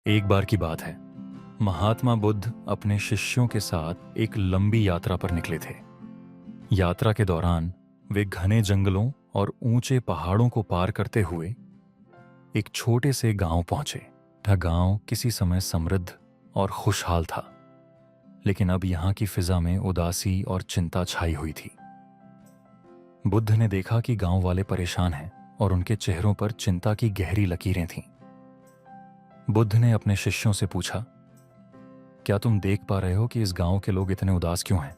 एक बार की बात है। महात्मा बुद्ध अपने शिष्यों के साथ एक लंबी यात्रा पर निकले थे। यात्रा के दौरान वे घने जंगलों और ऊंचे पहाड़ों को पार करते हुए एक छोटे से गांव पहुंचे। यह गांव किसी समय समृद्ध और खुशहाल था, लेकिन अब यहां की फिजा में उदासी और चिंता छाई हुई थी। बुद्ध ने देखा कि गांव वाले परेशान हैं और उनके चेहरों पर चिंता की गहरी लकीरें थीं। बुद्ध ने अपने शिष्यों से पूछा, क्या तुम देख पा रहे हो कि इस गांव के लोग इतने उदास क्यों हैं?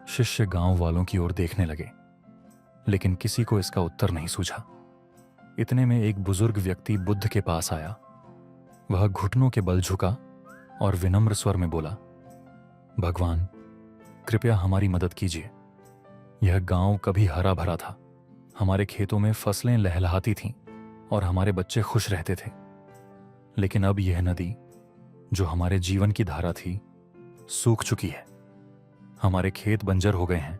शिष्य गांव वालों की ओर देखने लगे, लेकिन किसी को इसका उत्तर नहीं सूझा। इतने में एक बुजुर्ग व्यक्ति बुद्ध के पास आया। वह घुटनों के बल झुका और विनम्र स्वर में बोला, भगवान, कृपया हमारी मदद कीजिए। यह गांव कभी हरा भरा था, हमारे खेतों में फसलें लहलहाती थीं और हमारे बच्चे खुश रहते थे। लेकिन अब यह नदी, जो हमारे जीवन की धारा थी, सूख चुकी है। हमारे खेत बंजर हो गए हैं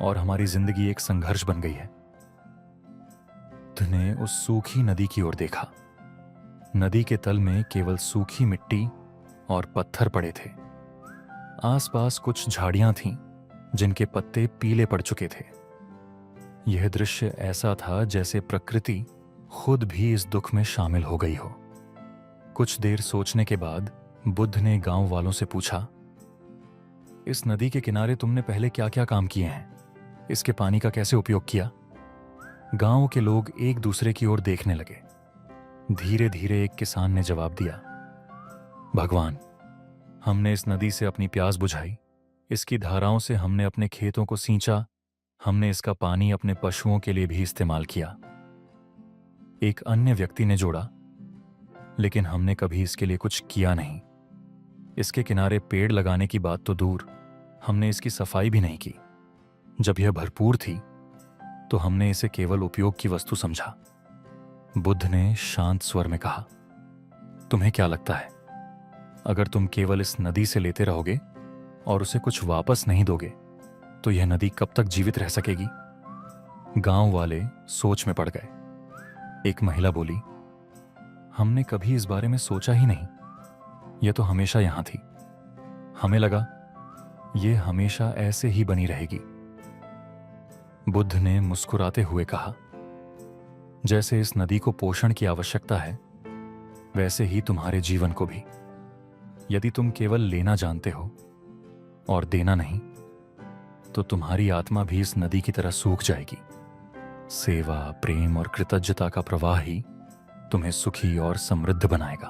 और हमारी जिंदगी एक संघर्ष बन गई है। बुद्ध ने उस सूखी नदी की ओर देखा। नदी के तल में केवल सूखी मिट्टी और पत्थर पड़े थे। आसपास कुछ झाड़ियां थीं जिनके पत्ते पीले पड़ चुके थे। यह दृश्य ऐसा था जैसे प्रकृति खुद भी इस दुख में शामिल हो गई हो। कुछ देर सोचने के बाद बुद्ध ने गांव वालों से पूछा, इस नदी के किनारे तुमने पहले क्या क्या काम किए हैं? इसके पानी का कैसे उपयोग किया? गांव के लोग एक दूसरे की ओर देखने लगे। धीरे धीरे एक किसान ने जवाब दिया, भगवान, हमने इस नदी से अपनी प्यास बुझाई। इसकी धाराओं से हमने अपने खेतों को सींचा। हमने इसका पानी अपने पशुओं के लिए भी इस्तेमाल किया। एक अन्य व्यक्ति ने जोड़ा, लेकिन हमने कभी इसके लिए कुछ किया नहीं। इसके किनारे पेड़ लगाने की बात तो दूर, हमने इसकी सफाई भी नहीं की। जब यह भरपूर थी तो हमने इसे केवल उपयोग की वस्तु समझा। बुद्ध ने शांत स्वर में कहा, तुम्हें क्या लगता है, अगर तुम केवल इस नदी से लेते रहोगे और उसे कुछ वापस नहीं दोगे तो यह नदी कब तक जीवित रह सकेगी? गांव वाले सोच में पड़ गए। एक महिला बोली, हमने कभी इस बारे में सोचा ही नहीं। यह तो हमेशा यहां थी। हमें लगा यह हमेशा ऐसे ही बनी रहेगी। बुद्ध ने मुस्कुराते हुए कहा, जैसे इस नदी को पोषण की आवश्यकता है, वैसे ही तुम्हारे जीवन को भी। यदि तुम केवल लेना जानते हो और देना नहीं, तो तुम्हारी आत्मा भी इस नदी की तरह सूख जाएगी। सेवा, प्रेम और कृतज्ञता का प्रवाह ही तुम्हें सुखी और समृद्ध बनाएगा।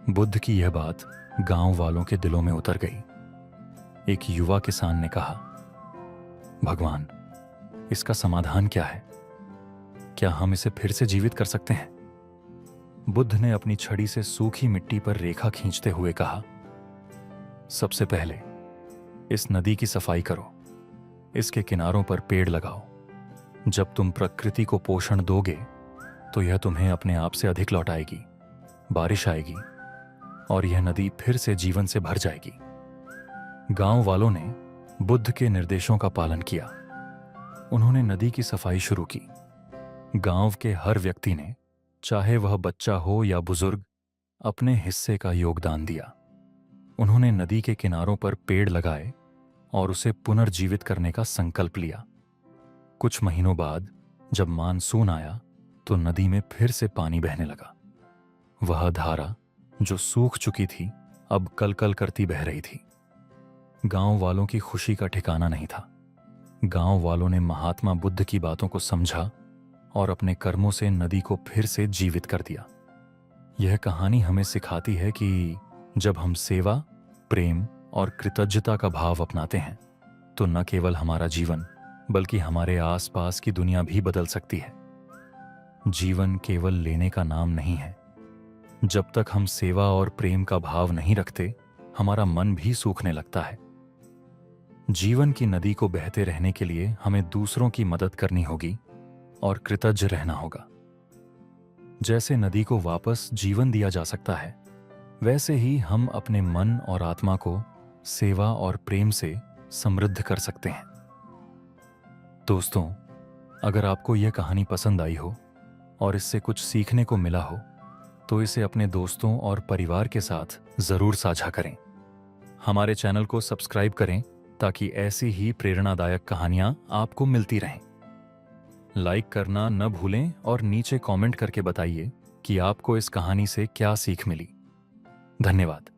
बुद्ध की यह बात गांव वालों के दिलों में उतर गई। एक युवा किसान ने कहा, भगवान, इसका समाधान क्या है? क्या हम इसे फिर से जीवित कर सकते हैं? बुद्ध ने अपनी छड़ी से सूखी मिट्टी पर रेखा खींचते हुए कहा, सबसे पहले इस नदी की सफाई करो। इसके किनारों पर पेड़ लगाओ। जब तुम प्रकृति को पोषण दोगे तो यह तुम्हें अपने आप से अधिक लौटाएगी। बारिश आएगी और यह नदी फिर से जीवन से भर जाएगी। गांव वालों ने बुद्ध के निर्देशों का पालन किया। उन्होंने नदी की सफाई शुरू की। गांव के हर व्यक्ति ने, चाहे वह बच्चा हो या बुजुर्ग, अपने हिस्से का योगदान दिया। उन्होंने नदी के किनारों पर पेड़ लगाए और उसे पुनर्जीवित करने का संकल्प लिया। कुछ महीनों बाद जब मानसून आया तो नदी में फिर से पानी बहने लगा। वह धारा जो सूख चुकी थी अब कलकल करती बह रही थी। गांव वालों की खुशी का ठिकाना नहीं था। गांव वालों ने महात्मा बुद्ध की बातों को समझा और अपने कर्मों से नदी को फिर से जीवित कर दिया। यह कहानी हमें सिखाती है कि जब हम सेवा, प्रेम और कृतज्ञता का भाव अपनाते हैं तो न केवल हमारा जीवन बल्कि हमारे आसपास की दुनिया भी बदल सकती है। जीवन केवल लेने का नाम नहीं है। जब तक हम सेवा और प्रेम का भाव नहीं रखते, हमारा मन भी सूखने लगता है। जीवन की नदी को बहते रहने के लिए हमें दूसरों की मदद करनी होगी और कृतज्ञ रहना होगा। जैसे नदी को वापस जीवन दिया जा सकता है, वैसे ही हम अपने मन और आत्मा को सेवा और प्रेम से समृद्ध कर सकते हैं। दोस्तों, अगर आपको यह कहानी पसंद आई हो और इससे कुछ सीखने को मिला हो तो इसे अपने दोस्तों और परिवार के साथ ज़रूर साझा करें। हमारे चैनल को सब्सक्राइब करें ताकि ऐसी ही प्रेरणादायक कहानियां आपको मिलती रहें। लाइक करना न भूलें और नीचे कमेंट करके बताइए कि आपको इस कहानी से क्या सीख मिली। धन्यवाद।